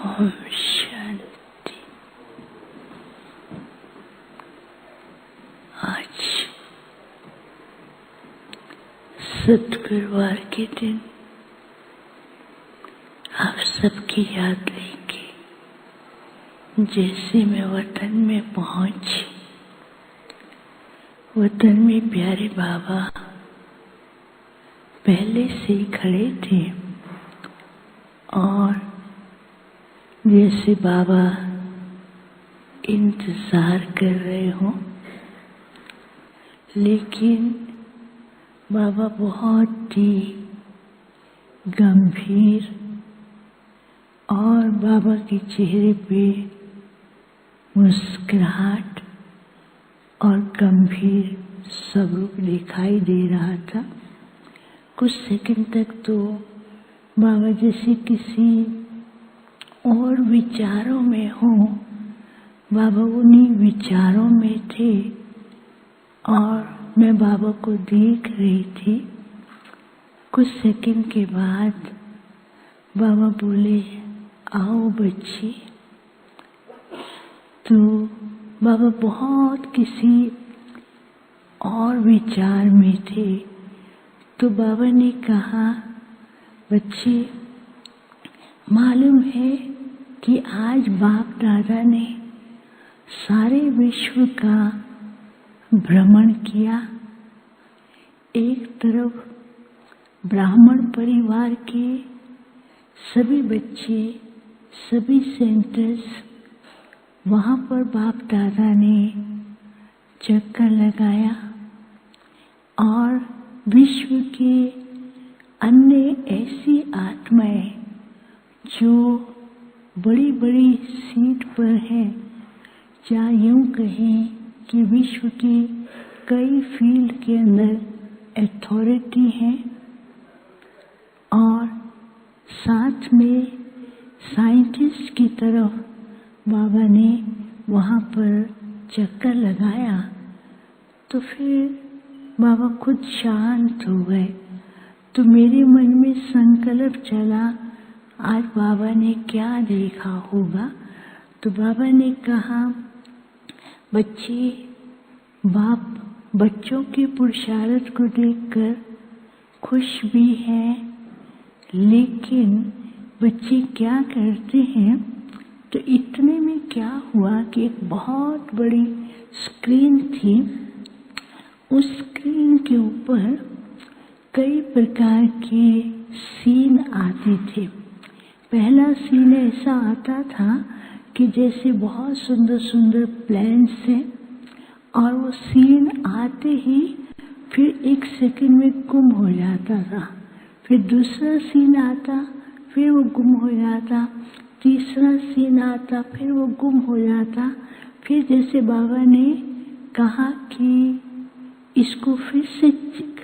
ओम शांति। आज सद्गुरुवार के दिन आप सबकी याद लेंगे। जैसे मैं वतन में पहुंची, वतन में प्यारे बाबा पहले से ही खड़े थे और जैसे बाबा इंतजार कर रहे हो, लेकिन बाबा बहुत ही गंभीर और बाबा के चेहरे पे मुस्कुराहट और गंभीर स्वरूप दिखाई दे रहा था। कुछ सेकंड तक तो बाबा जैसे किसी और विचारों में हो, बाबा उन्हीं विचारों में थे और मैं बाबा को देख रही थी। कुछ सेकंड के बाद बाबा बोले, आओ बच्ची। तो बाबा बहुत किसी और विचार में थे। तो बाबा ने कहा, बच्ची मालूम है कि आज बाप दादा ने सारे विश्व का भ्रमण किया। एक तरफ ब्राह्मण परिवार के सभी बच्चे, सभी सेंटर्स, वहाँ पर बाप दादा ने चक्कर लगाया और विश्व के अन्य ऐसी आत्माएं जो बड़ी बड़ी सीट पर है, या यूं कहें कि विश्व के कई फील्ड के अंदर अथॉरिटी है और साथ में साइंटिस्ट की तरफ बाबा ने वहाँ पर चक्कर लगाया। तो फिर बाबा खुद शांत हो गए। तो मेरे मन में संकल्प चला, आज बाबा ने क्या देखा होगा। तो बाबा ने कहा, बच्चे, बाप बच्चों के पुरुषार्थ को देखकर खुश भी है, लेकिन बच्चे क्या करते हैं। तो इतने में क्या हुआ कि एक बहुत बड़ी स्क्रीन थी। उस स्क्रीन के ऊपर कई प्रकार के सीन आते थे। पहला सीन ऐसा आता था कि जैसे बहुत सुंदर सुंदर प्लेन्स हैं और वो सीन आते ही फिर एक सेकंड में गुम हो जाता था। फिर दूसरा सीन आता, फिर वो गुम हो जाता। तीसरा सीन आता, फिर वो गुम हो जाता। फिर जैसे बाबा ने कहा कि इसको फिर से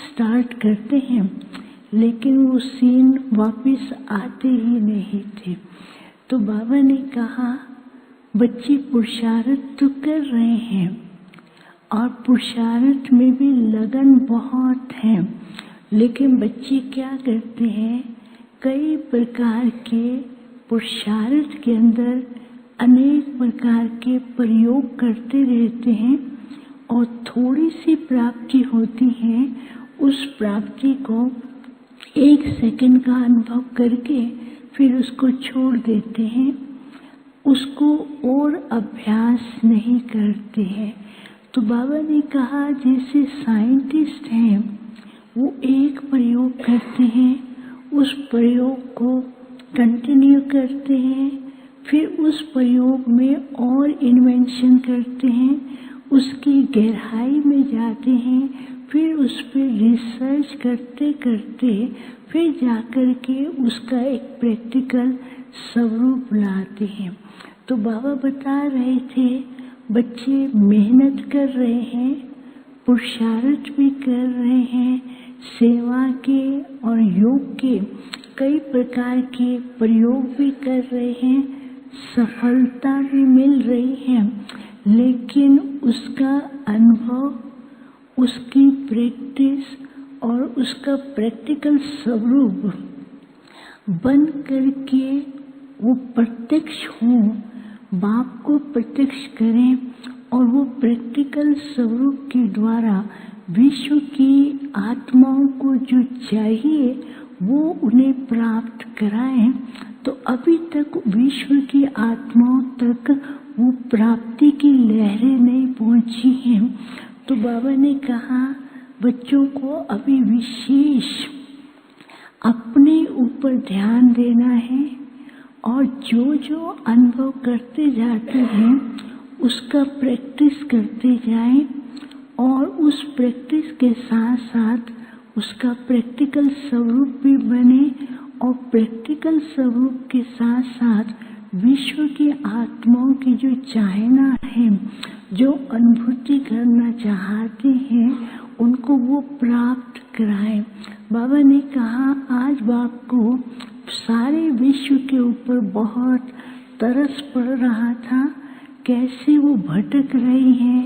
स्टार्ट करते हैं, लेकिन वो सीन वापस आते ही नहीं थे। तो बाबा ने कहा, बच्चे पुरुषार्थ तो कर रहे हैं और पुरुषार्थ में भी लगन बहुत है, लेकिन बच्चे क्या करते हैं, कई प्रकार के पुरुषार्थ के अंदर अनेक प्रकार के प्रयोग करते रहते हैं और थोड़ी सी प्राप्ति होती है, उस प्राप्ति को एक सेकंड का अनुभव करके फिर उसको छोड़ देते हैं, उसको और अभ्यास नहीं करते हैं। तो बाबा ने कहा, जैसे साइंटिस्ट हैं वो एक प्रयोग करते हैं, उस प्रयोग को कंटिन्यू करते हैं, फिर उस प्रयोग में और इन्वेंशन करते हैं, उसकी गहराई में जाते हैं, फिर उस पर रिसर्च करते करते फिर जाकर के उसका एक प्रैक्टिकल स्वरूप लाते हैं। तो बाबा बता रहे थे, बच्चे मेहनत कर रहे हैं, पुरुषार्थ भी कर रहे हैं, सेवा के और योग के कई प्रकार के प्रयोग भी कर रहे हैं, सफलता भी मिल रही है, लेकिन उसका अनुभव, उसकी प्रैक्टिस और उसका प्रैक्टिकल स्वरूप बन करके वो प्रत्यक्ष हो, बाप को प्रत्यक्ष करें और वो प्रैक्टिकल स्वरूप के द्वारा विश्व की आत्माओं को जो चाहिए वो उन्हें प्राप्त कराएं। तो अभी तक विश्व की आत्माओं तक वो प्राप्ति की लहरें नहीं पहुंची हैं। तो बाबा ने कहा बच्चों को अभी विशेष अपने ऊपर ध्यान देना है और जो जो अनुभव करते जाते हैं उसका प्रैक्टिस करते जाएं और उस प्रैक्टिस के साथ साथ उसका प्रैक्टिकल स्वरूप भी बने और प्रैक्टिकल स्वरूप के साथ साथ विश्व की आत्माओं की जो चाहना है, जो अनुभूति करना चाहते हैं, उनको वो प्राप्त कराएं। बाबा ने कहा आज बाप को सारे विश्व के ऊपर बहुत तरस पड़ रहा था, कैसे वो भटक रही हैं,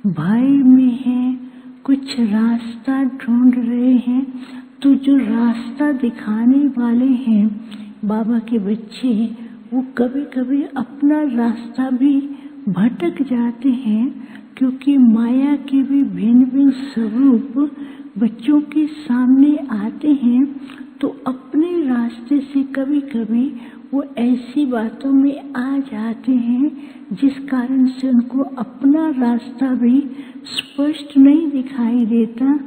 भय में हैं, कुछ रास्ता ढूंढ रहे हैं। तो जो रास्ता दिखाने वाले हैं बाबा के बच्चे, वो कभी कभी अपना रास्ता भी भटक जाते हैं, क्योंकि माया के भी भिन्न भिन्न स्वरूप बच्चों के सामने आते हैं। तो अपने रास्ते से कभी कभी वो ऐसी बातों में आ जाते हैं जिस कारण से उनको अपना रास्ता भी स्पष्ट नहीं दिखाई देता,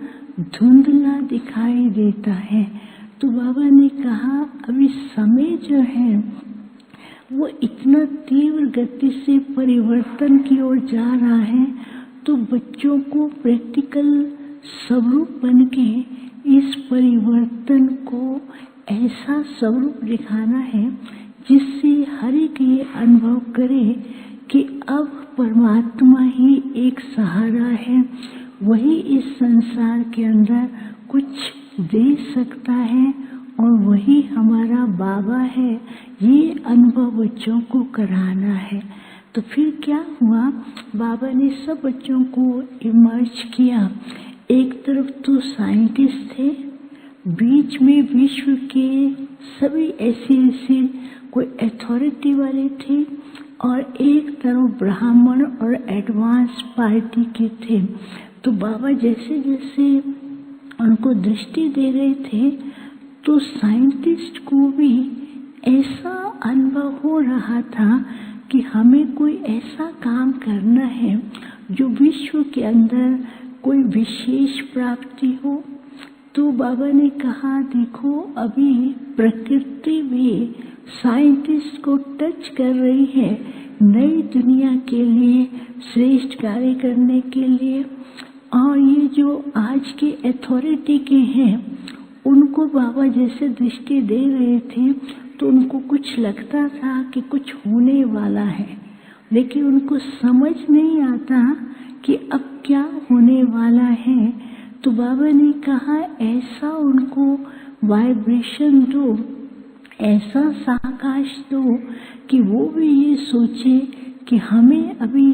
धुंधला दिखाई देता है। तो बाबा ने कहा अभी समय जो है वो इतना तीव्र गति से परिवर्तन की ओर जा रहा है, तो बच्चों को प्रैक्टिकल स्वरूप बन के इस परिवर्तन को ऐसा स्वरूप दिखाना है जिससे हर एक ये अनुभव करे कि अब परमात्मा ही एक सहारा है, वही इस संसार के अंदर कुछ दे सकता है और वही हमारा बाबा है। ये अनुभव बच्चों को कराना है। तो फिर क्या हुआ, बाबा ने सब बच्चों को इमर्ज किया। एक तरफ तो साइंटिस्ट थे, बीच में विश्व के सभी ऐसे कोई अथॉरिटी वाले थे और एक तरफ ब्राह्मण और एडवांस पार्टी के थे। तो बाबा जैसे जैसे उनको दृष्टि दे रहे थे तो साइंटिस्ट को भी ऐसा अनुभव हो रहा था कि हमें कोई ऐसा काम करना है जो विश्व के अंदर कोई विशेष प्राप्ति हो। तो बाबा ने कहा देखो अभी प्रकृति भी साइंटिस्ट को टच कर रही है नई दुनिया के लिए, श्रेष्ठ कार्य करने के लिए। और ये जो आज के अथॉरिटी के हैं उनको बाबा जैसे दृष्टि दे रहे थे तो उनको कुछ लगता था कि कुछ होने वाला है, लेकिन उनको समझ नहीं आता कि अब क्या होने वाला है। तो बाबा ने कहा ऐसा उनको वाइब्रेशन दो, ऐसा साकाश दो कि वो भी ये सोचे कि हमें अभी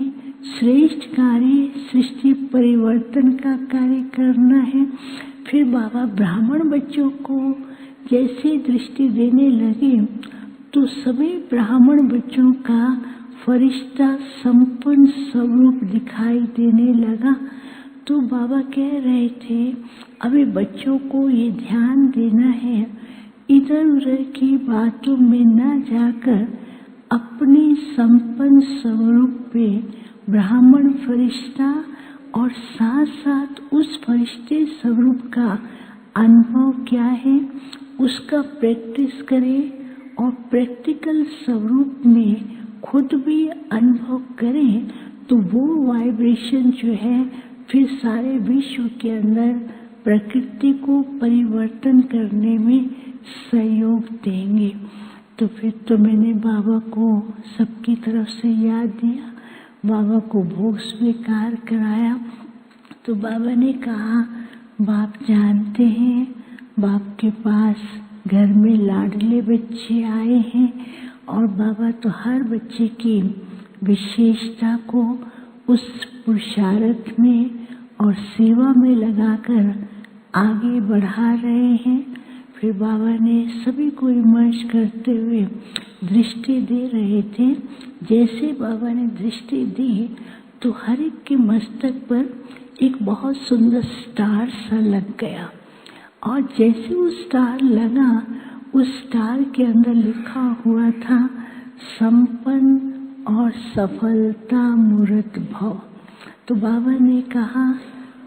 श्रेष्ठ कार्य, सृष्टि परिवर्तन का कार्य करना है। फिर बाबा ब्राह्मण बच्चों को जैसे दृष्टि देने लगे तो सभी ब्राह्मण बच्चों का फरिश्ता संपन्न स्वरूप दिखाई देने लगा। तो बाबा कह रहे थे अभी बच्चों को ये ध्यान देना है, इधर उधर की बातों में न जाकर अपने संपन्न स्वरूप पे ब्राह्मण फरिश्ता और साथ साथ उस फरिश्ते स्वरूप का अनुभव क्या है उसका प्रैक्टिस करें और प्रैक्टिकल स्वरूप में खुद भी अनुभव करें। तो वो वाइब्रेशन जो है फिर सारे विश्व के अंदर प्रकृति को परिवर्तन करने में सहयोग देंगे। तो फिर तो मैंने बाबा को सबकी तरफ से याद दिया, बाबा को भोग स्वीकार कराया। तो बाबा ने कहा बाप जानते हैं बाप के पास घर में लाडले बच्चे आए हैं और बाबा तो हर बच्चे की विशेषता को उस पुरुषार्थ में और सेवा में लगाकर आगे बढ़ा रहे हैं। फिर बाबा ने सभी को इमर्ज करते हुए दृष्टि दे रहे थे। जैसे बाबा ने दृष्टि दी तो हर एक के मस्तक पर एक बहुत सुंदर स्टार सा लग गया, और जैसे वो स्टार लगा, उस स्टार के अंदर लिखा हुआ था संपन्न और सफलता मूर्त भव। तो बाबा ने कहा,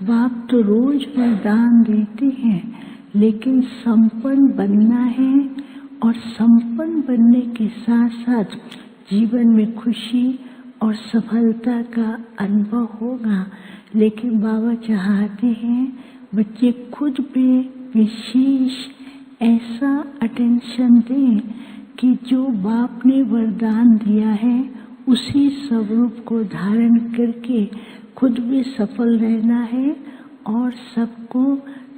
बाप तो रोज वरदान देते हैं, लेकिन संपन्न बनना है, और संपन्न बनने के साथ साथ जीवन में खुशी और सफलता का अनुभव होगा। लेकिन बाबा चाहते हैं बच्चे खुद पे विशेष ऐसा अटेंशन दें कि जो बाप ने वरदान दिया है उसी स्वरूप को धारण करके खुद भी सफल रहना है, और सबको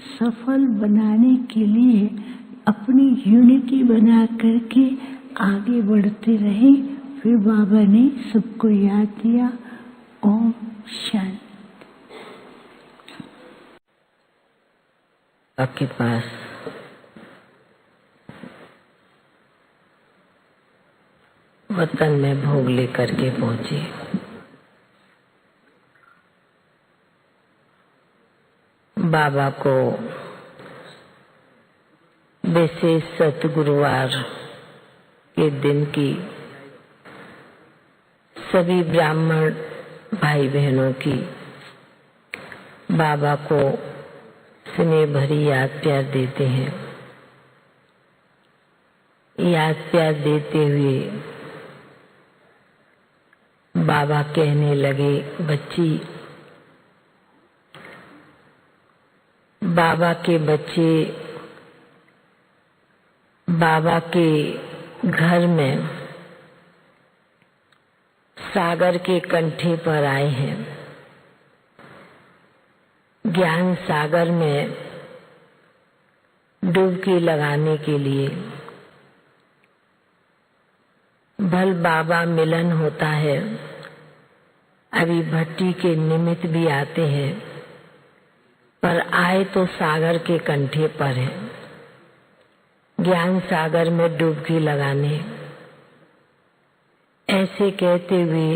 सफल बनाने के लिए अपनी यूनिटी बना करके आगे बढ़ते रहे। फिर बाबा ने सबको याद दिया। ओम शांति। आपके पास वतन में भोग लेकर के पहुंचे। बाबा को विशेष सतगुरुवार के दिन की सभी ब्राह्मण भाई बहनों की बाबा को स्नेह भरी याद प्यार देते हैं। याद प्यार देते हुए बाबा कहने लगे, बच्ची, बाबा के बच्चे बाबा के घर में सागर के कंठे पर आए हैं। ज्ञान सागर में डुबकी लगाने के लिए। भल बाबा मिलन होता है, अभी भट्टी के निमित्त भी आते हैं, पर आए तो सागर के कंठे पर है, ज्ञान सागर में डुबकी लगाने। ऐसे कहते हुए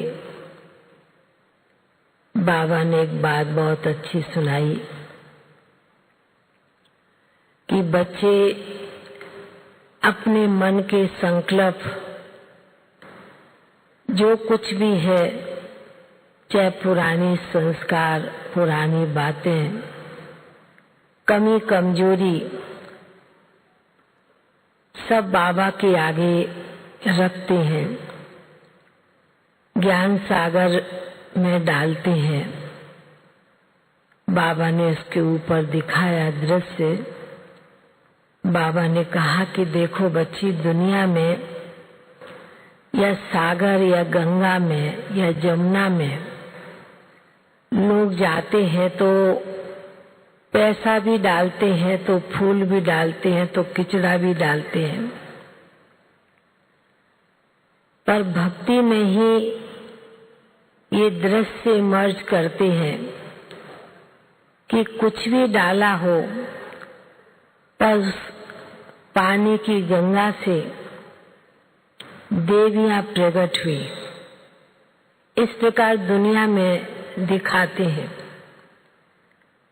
बाबा ने एक बात बहुत अच्छी सुनाई कि बच्चे अपने मन के संकल्प जो कुछ भी है, चाहे पुरानी संस्कार, पुरानी बातें, कमी कमजोरी, सब बाबा के आगे रखते हैं, ज्ञान सागर में डालते हैं। बाबा ने उसके ऊपर दिखाया दृश्य। बाबा ने कहा कि देखो बच्ची, दुनिया में या सागर या गंगा में या जमुना में लोग जाते हैं तो पैसा भी डालते हैं, तो फूल भी डालते हैं, तो किचड़ा भी डालते हैं, पर भक्ति में ही ये दृश्य मर्ज करते हैं कि कुछ भी डाला हो पर पानी की गंगा से देवियां प्रकट हुई। इस प्रकार दुनिया में दिखाते हैं।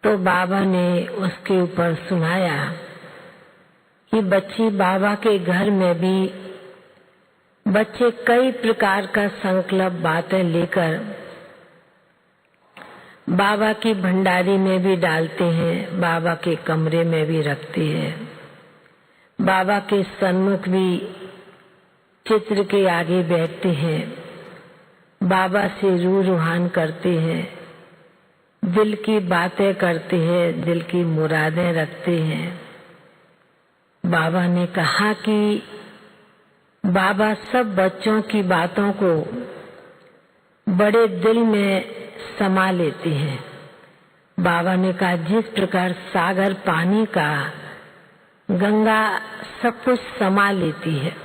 तो बाबा ने उसके ऊपर सुनाया कि बच्ची, बाबा के घर में भी बच्चे कई प्रकार का संकल्प बातें लेकर बाबा की भंडारी में भी डालते हैं, बाबा के कमरे में भी रखते हैं, बाबा के सन्मुख भी चित्र के आगे बैठते हैं, बाबा से रूहान करते हैं, दिल की बातें करते हैं, दिल की मुरादें रखते हैं। बाबा ने कहा कि बाबा सब बच्चों की बातों को बड़े दिल में समा लेते हैं। बाबा ने कहा, जिस प्रकार सागर पानी का, गंगा सब कुछ समा लेती है,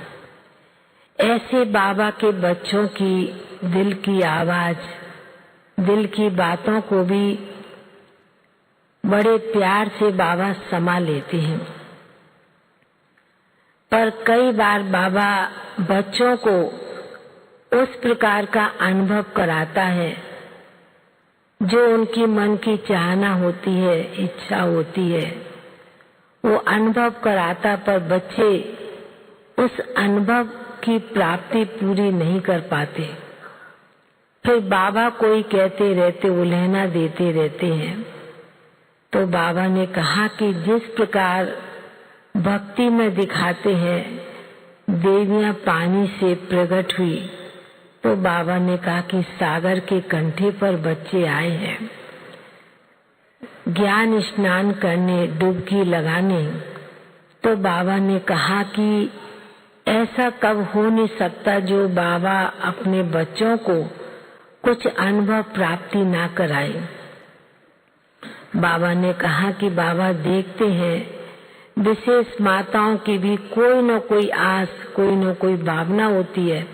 ऐसे बाबा के बच्चों की दिल की आवाज, दिल की बातों को भी बड़े प्यार से बाबा समा लेते हैं। पर कई बार बाबा बच्चों को उस प्रकार का अनुभव कराता है जो उनकी मन की चाहना होती है, इच्छा होती है, वो अनुभव कराता, पर बच्चे उस अनुभव की प्राप्ति पूरी नहीं कर पाते। फिर बाबा कोई कहते रहते, उल्हेना देते रहते हैं। तो बाबा ने कहा कि जिस प्रकार भक्ति में दिखाते हैं देवियां पानी से प्रकट हुई, तो बाबा ने कहा कि सागर के कंठे पर बच्चे आए हैं ज्ञान स्नान करने, डुबकी लगाने। तो बाबा ने कहा कि ऐसा कब हो नहीं सकता जो बाबा अपने बच्चों को कुछ अनुभव प्राप्ति ना कराए। बाबा ने कहा कि बाबा देखते हैं विशेष माताओं की भी कोई न कोई आस, कोई न कोई भावना होती है,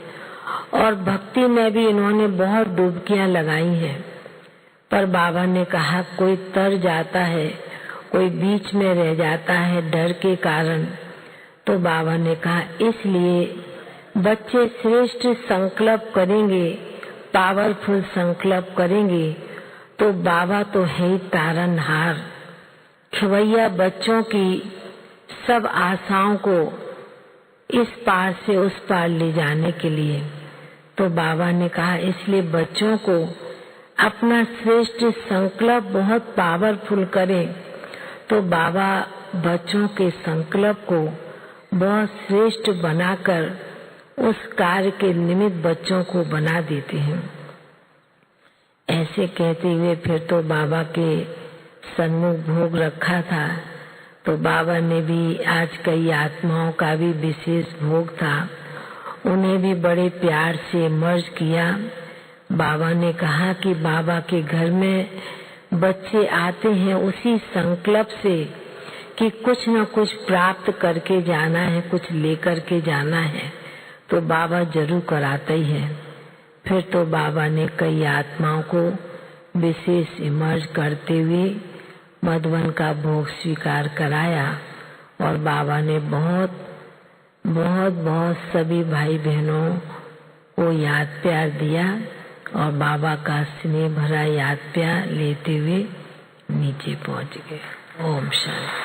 और भक्ति में भी इन्होंने बहुत डुबकियां लगाई हैं। पर बाबा ने कहा कोई तर जाता है, कोई बीच में रह जाता है डर के कारण। तो बाबा ने कहा इसलिए बच्चे श्रेष्ठ संकल्प करेंगे, पावरफुल संकल्प करेंगे, तो बाबा तो है ही तारनहार, खिवैया बच्चों की सब आशाओं को इस पार से उस पार ले जाने के लिए। तो बाबा ने कहा इसलिए बच्चों को अपना श्रेष्ठ संकल्प बहुत पावरफुल करे, तो बाबा बच्चों के संकल्प को बहुत श्रेष्ठ बनाकर उस कार्य के निमित्त बच्चों को बना देते हैं। ऐसे कहते हुए फिर तो बाबा के सन्मुख भोग रखा था, तो बाबा ने भी आज कई आत्माओं का भी विशेष भोग था, उन्हें भी बड़े प्यार से मर्ज किया। बाबा ने कहा कि बाबा के घर में बच्चे आते हैं उसी संकल्प से कि कुछ न कुछ प्राप्त करके जाना है, कुछ लेकर के जाना है, तो बाबा जरूर कराता ही है। फिर तो बाबा ने कई आत्माओं को विशेष इमर्ज करते हुए मधुबन का भोग स्वीकार कराया, और बाबा ने बहुत बहुत बहुत सभी भाई बहनों को याद प्यार दिया, और बाबा का स्नेह भरा याद प्यार लेते हुए नीचे पहुंच गए। ओम शांति।